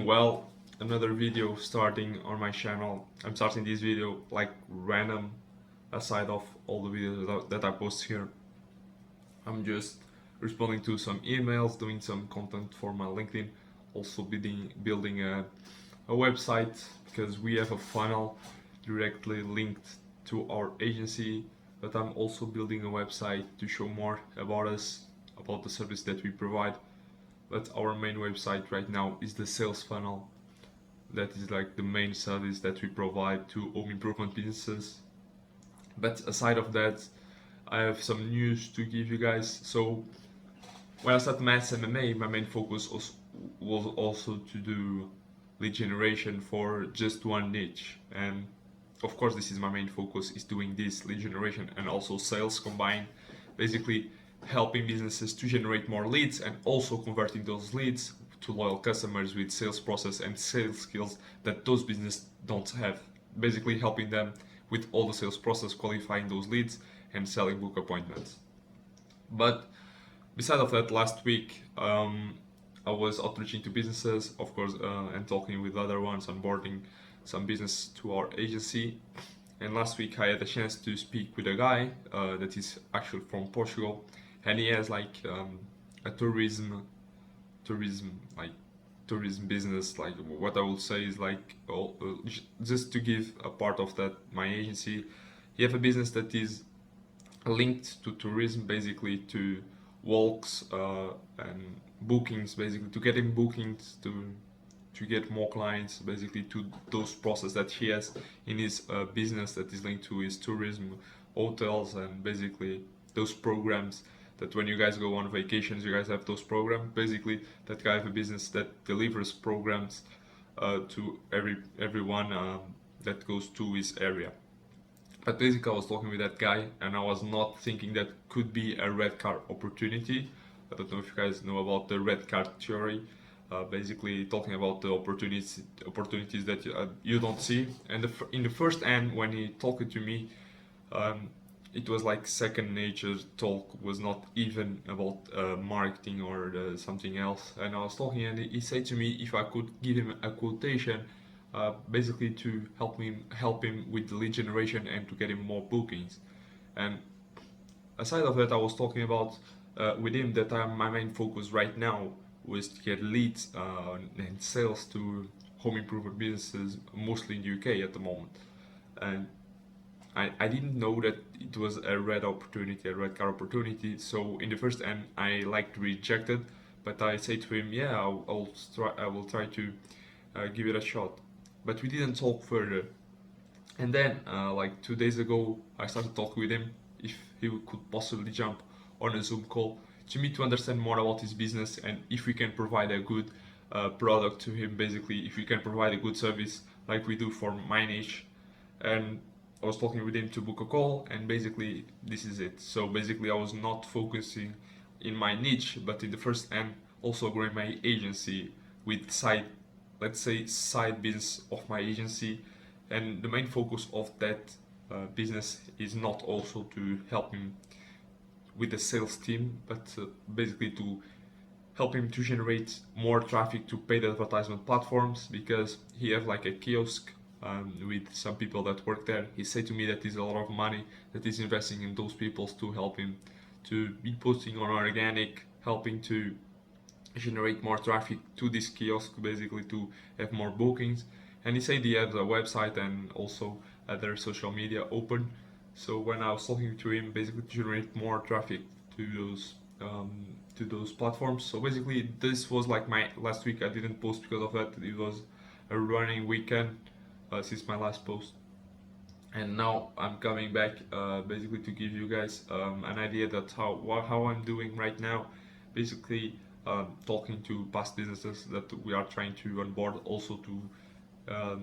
Well, another video starting on my channel. I'm starting this video like random, aside of all the videos that I post here. I'm just responding to some emails, doing some content for my LinkedIn, also building a website because we have a funnel directly linked to our agency, but I'm also building a website to show more about us, about the service that we provide. But our main website right now is the sales funnel. That is like the main service that we provide to home improvement businesses. But aside of that, I have some news to give you guys. So when I started Mass MMA, my main focus was also to do lead generation for just one niche. And of course, this is my main focus, is doing this lead generation and also sales combined, basically helping businesses to generate more leads and also converting those leads to loyal customers with sales process and sales skills that those businesses don't have. Basically helping them with all the sales process, qualifying those leads and selling book appointments. But beside of that, last week I was outreaching to businesses, of course, and talking with other ones, onboarding some business to our agency. And last week I had a chance to speak with a guy that is actually from Portugal, and he has like a tourism business. Like what I would say is like just to give a part of that my agency. He have a business that is linked to tourism, basically to walks and bookings, basically to getting bookings to get more clients, basically to those process that he has in his business that is linked to his tourism, hotels, and basically those programs that when you guys go on vacations, you guys have those programs. Basically, that guy have a business that delivers programs to everyone that goes to his area. But basically, I was talking with that guy, and I was not thinking that could be a red card opportunity. I don't know if you guys know about the red card theory. Basically, talking about the opportunities that you don't see. And in the first hand, when he talked to me, it was like second nature talk, was not even about marketing or something else. And I was talking, and he said to me if I could give him a quotation, basically to help him with the lead generation and to get him more bookings. And aside of that, I was talking about with him that my main focus right now was to get leads and sales to home improvement businesses, mostly in the UK at the moment. And I didn't know that it was a red card opportunity. So in the first end, I like rejected, but I say to him, yeah, I will try to give it a shot. But we didn't talk further. And then, like 2 days ago, I started talking with him if he could possibly jump on a Zoom call to me to understand more about his business and if we can provide a good product to him. Basically, if we can provide a good service like we do for my niche. And I was talking with him to book a call, and basically this is it. So basically I was not focusing in my niche, but in the first end also growing my agency with let's say side business of my agency. And the main focus of that business is not also to help him with the sales team, but basically to help him to generate more traffic to paid advertisement platforms, because he have like a kiosk with some people that work there. He said to me that there's a lot of money that he's investing in those people to help him to be posting on organic, helping to generate more traffic to this kiosk, basically to have more bookings. And he said he has a website and also other social media open. So when I was talking to him, basically to generate more traffic to those platforms. So basically this was like my last week. I didn't post because of that. It was a running weekend since my last post, and now I'm coming back basically to give you guys an idea that how I'm doing right now. Basically talking to past businesses that we are trying to onboard, also to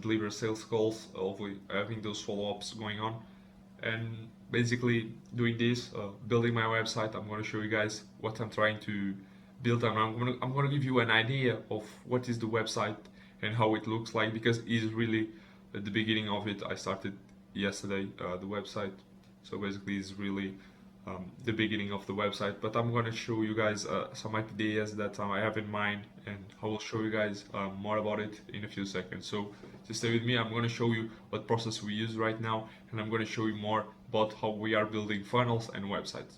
deliver sales calls, hopefully having those follow-ups going on, and basically doing this, building my website. I'm going to show you guys what I'm trying to build, and I'm going to give you an idea of what is the website and how it looks like, because it's really at the beginning of it. I started yesterday the website, so basically it's really the beginning of the website, but I'm gonna show you guys some ideas that I have in mind, and I will show you guys more about it in a few seconds. So just stay with me. I'm gonna show you what process we use right now, and I'm gonna show you more about how we are building funnels and websites.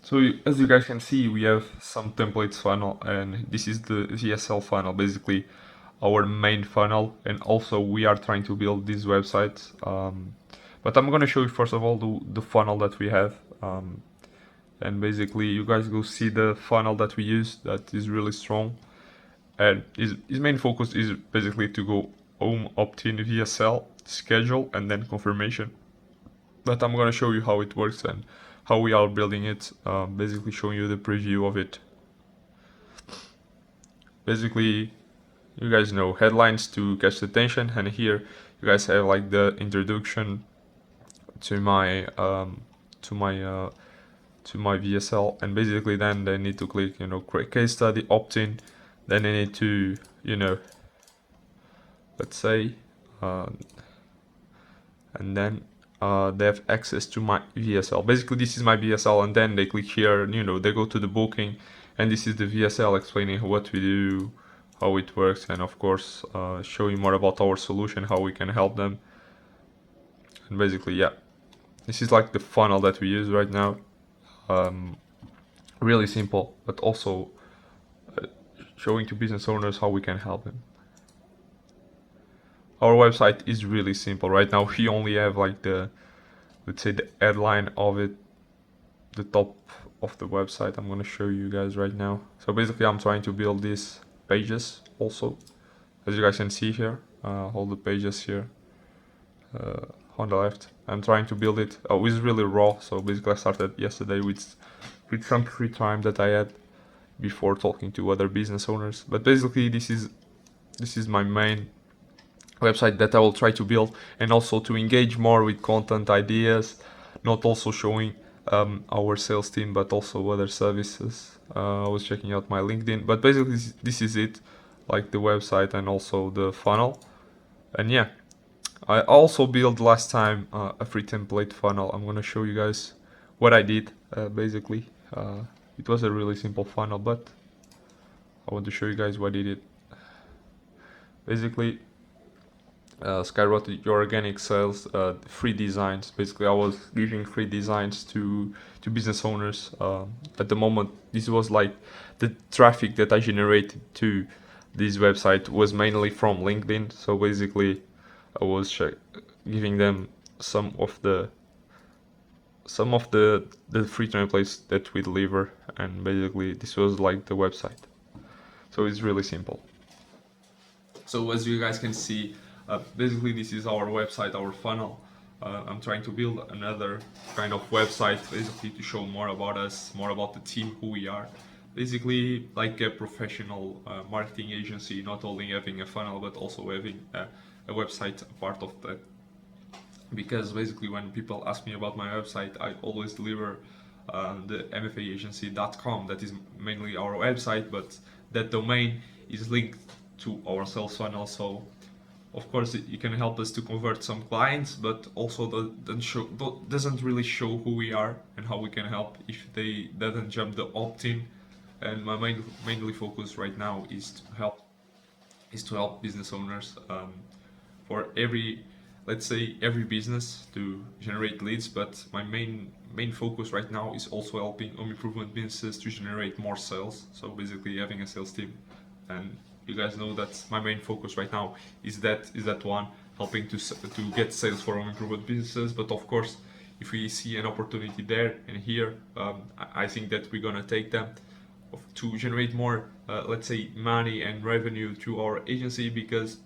So as you guys can see, we have some templates funnel, and this is the VSL funnel, basically our main funnel, and also we are trying to build this website. But I'm gonna show you first of all the funnel that we have, and basically you guys go see the funnel that we use that is really strong, and his main focus is basically to go home, opt-in, VSL, schedule, and then confirmation. But I'm gonna show you how it works and how we are building it, basically showing you the preview of it. Basically, you guys know headlines to catch the attention, and here you guys have like the introduction to my VSL, and basically then they need to click, create case study, opt-in, then they need to, let's say, and then they have access to my VSL. Basically this is my VSL, and then they click here, they go to the booking, and this is the VSL explaining what we do, how it works, and of course showing more about our solution, how we can help them. And basically, yeah, this is like the funnel that we use right now. Really simple, but also showing to business owners how we can help them. Our website is really simple right now. We only have like let's say the headline of it, the top of the website. I'm gonna show you guys right now. So basically I'm trying to build these pages also, as you guys can see here, all the pages here on the left. I'm trying to build it. Oh, it's really raw, so basically I started yesterday with some free time that I had before talking to other business owners. But basically this is my main website that I will try to build, and also to engage more with content ideas, not also showing our sales team but also other services. I was checking out my LinkedIn, but basically this is it, like the website and also the funnel. And yeah, I also built last time a free template funnel. I'm gonna show you guys what I did. Basically it was a really simple funnel, but I want to show you guys what I did. Basically skyrocket your organic sales, free designs. Basically I was giving free designs to business owners. At the moment this was like the traffic that I generated to this website was mainly from LinkedIn, so basically I was giving them some of the free templates that we deliver, and basically this was like the website. So it's really simple. So as you guys can see, basically this is our website, our funnel. I'm trying to build another kind of website, basically to show more about us, more about the team, who we are. Basically like a professional marketing agency, not only having a funnel but also having a website part of that. Because basically when people ask me about my website, I always deliver the mfaagency.com. That is mainly our website, but that domain is linked to our sales funnel. So of course it can help us to convert some clients, but also doesn't really show who we are and how we can help if they doesn't jump the opt-in. And my mainly focus right now is to help business owners, for let's say every business to generate leads, but my main focus right now is also helping home improvement businesses to generate more sales. So basically having a sales team, and you guys know that my main focus right now is that one, helping to get sales for home improvement businesses. But of course, if we see an opportunity there and here, I think that we're gonna take them to generate more, let's say, money and revenue to our agency. Because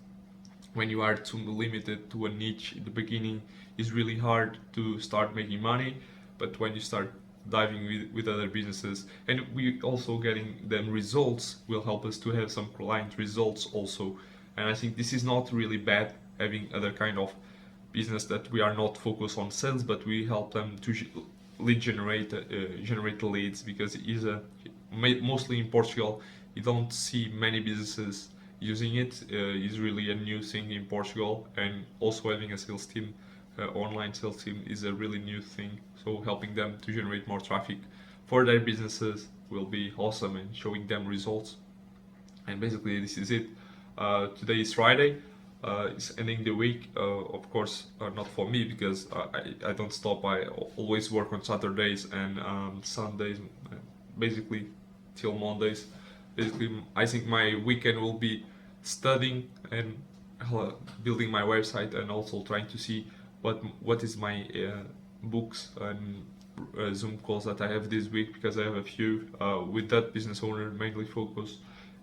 when you are too limited to a niche in the beginning, it's really hard to start making money. But when you start diving with other businesses, and we also getting them results, will help us to have some client results also. And I think this is not really bad, having other kind of business that we are not focused on sales, but we help them to generate leads. Because it is mostly in Portugal, you don't see many businesses using it. Is really a new thing in Portugal, and also having a sales team online sales team is a really new thing. So helping them to generate more traffic for their businesses will be awesome and showing them results. And basically this is it. Today is Friday. It's ending the week. Of course, not for me because I don't stop. I always work on Saturdays and Sundays, basically till Mondays. Basically, I think my weekend will be studying and building my website, and also trying to see what is my books and Zoom calls that I have this week, because I have a few with that business owner mainly focused,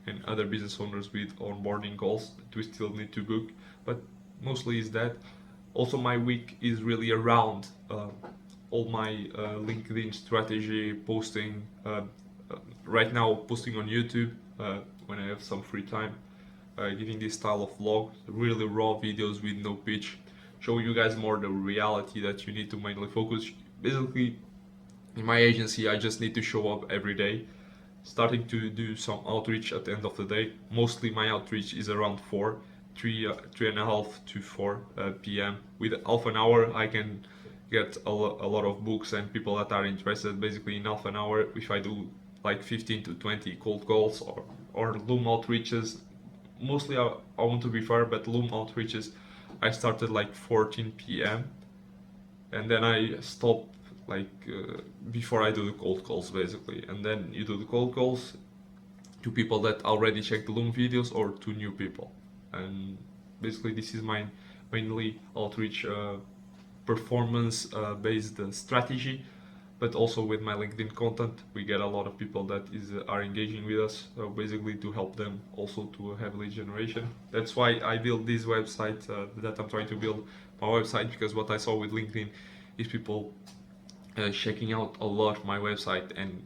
and other business owners with onboarding calls that we still need to book, but mostly is that. Also, my week is really around all my LinkedIn strategy posting. Right now, posting on YouTube when I have some free time, giving this style of vlog, really raw videos with no pitch, show you guys more the reality that you need to mainly focus. Basically, in my agency, I just need to show up every day, starting to do some outreach at the end of the day. Mostly my outreach is around 3:30 to 4 p.m. With half an hour, I can get a lot of books and people that are interested. Basically, in half an hour, if I do like 15 to 20 cold calls or Loom outreaches, mostly I want to be fair, but Loom outreaches, I started like 14 p.m. and then I stop like before I do the cold calls basically, and then you do the cold calls to people that already checked the Loom videos or to new people. And basically this is my mainly outreach performance based strategy. But also with my LinkedIn content, we get a lot of people that are engaging with us, basically to help them also to have lead generation. That's why I built this website that I'm trying to build my website, because what I saw with LinkedIn is people checking out a lot my website. And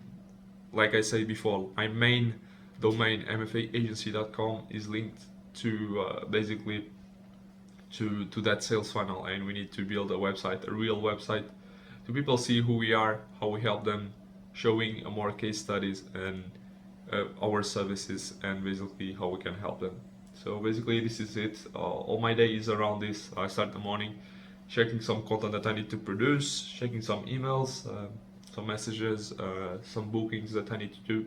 like I said before, my main domain, mfaagency.com, is linked to basically to that sales funnel, and we need to build a website, a real website, to people see who we are, how we help them, showing more case studies and our services, and basically how we can help them. So basically this is it. All my day is around this. I start the morning checking some content that I need to produce, checking some emails, some messages, some bookings that I need to do,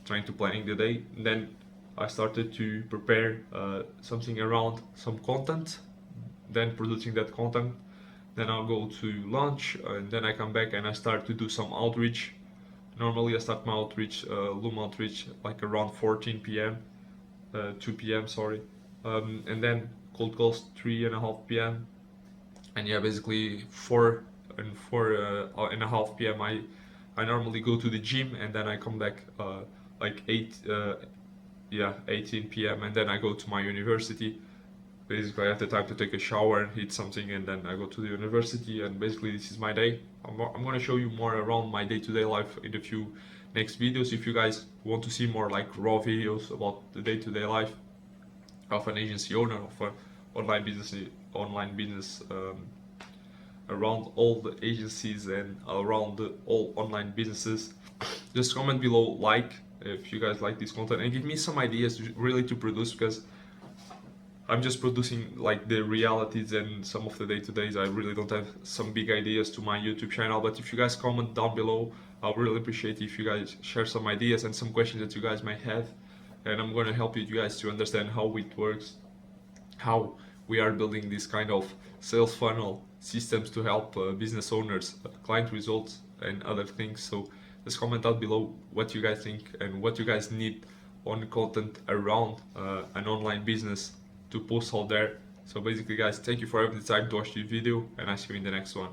trying to planning the day. And then I started to prepare something around some content, then producing that content. Then I'll go to lunch, and then I come back and I start to do some outreach. Normally I start my outreach, Loom outreach, like around 14 p.m., 2 p.m. sorry, and then cold calls 3:30 p.m. And yeah, basically 4:30 p.m. I normally go to the gym, and then I come back like 18 p.m. and then I go to my university. Basically I have the time to take a shower and eat something, and then I go to the university. And basically this is my day. I'm going to show you more around my day-to-day life in a few next videos. If you guys want to see more like raw videos about the day-to-day life of an agency owner, of an online business around all the agencies and around all online businesses, just comment below like if you guys like this content, and give me some ideas really to produce, because I'm just producing like the realities and some of the day-to-days. I really don't have some big ideas to my YouTube channel. But if you guys comment down below, I'll really appreciate if you guys share some ideas and some questions that you guys might have. And I'm going to help you guys to understand how it works, how we are building this kind of sales funnel systems to help business owners, client results, and other things. So just comment down below what you guys think and what you guys need on content around an online business to post out there. So basically guys, thank you for having the time to watch this video, and I'll see you in the next one.